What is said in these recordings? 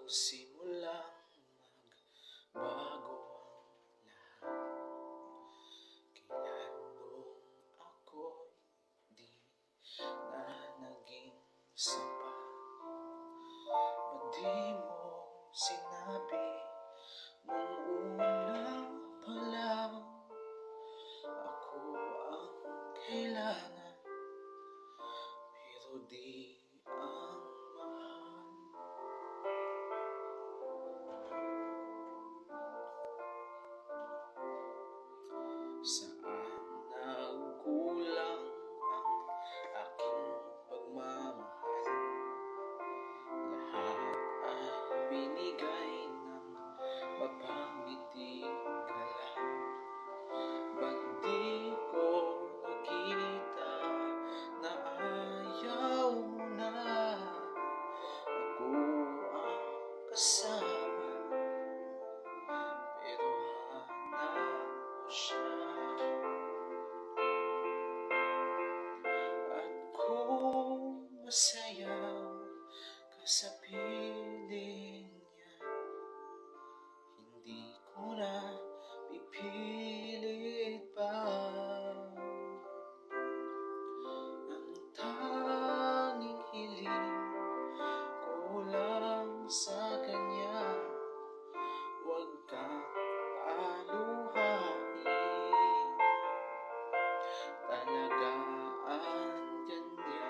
simulang magbago ang lahat. Kailan nung ako'y di na naging sapat, ba't di mo sinabi nung una pa lang ako ang kailangan, pero di ang mahal. Saan nagkulang ang aking pagmamahal? Lahat ay binigay ng mapangiti ka lang. Ba't di ko nakita na ayaw mo na ako ang kasama, pero hanap mo siya? At kung masaya ka sa piling niya, hindi ko na pipilit pa. Ang tanging hiling ko lang sa kanya, huwag kang paluhain. Talagaan ka niya.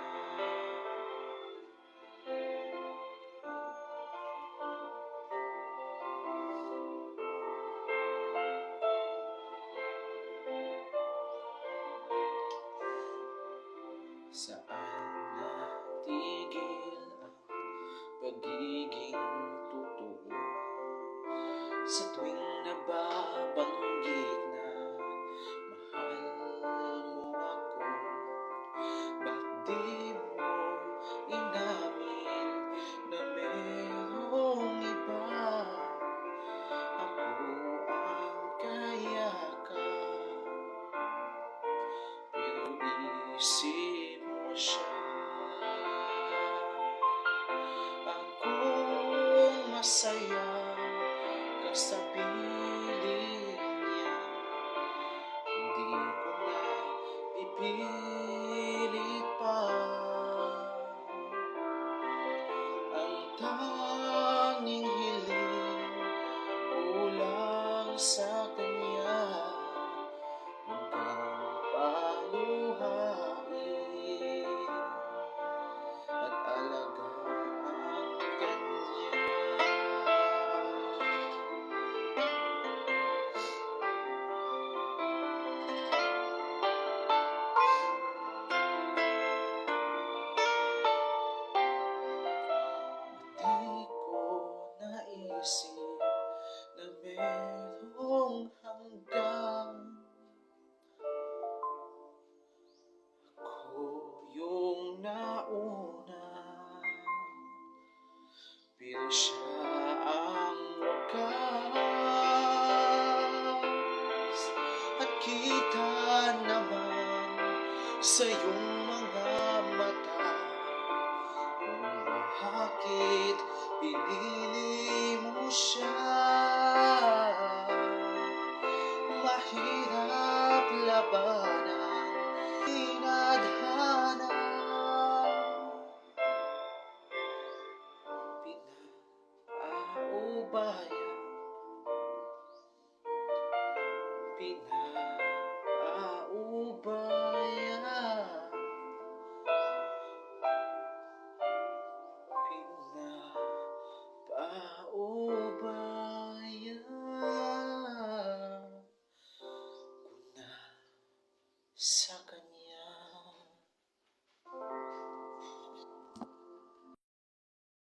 Saan natigil ang pagiging totoo? Sa tuwing nababanggit na mahal mo ako, ba't di mo inamin na merong iba? Ako ang kayakap, pero isip mo siya. At kung masaya ka sa piling niya, hindi ko na pipilit pa. Ang tanging hiling ko lang sa kanya, huwag kang paluhain at alagaan ka niya. Di ko naisip na merong hanggang ako yung nauna, pero siya ang wakas. At kita naman sa iyong mga mata kung bakit pinili mo siya. Mahirap laban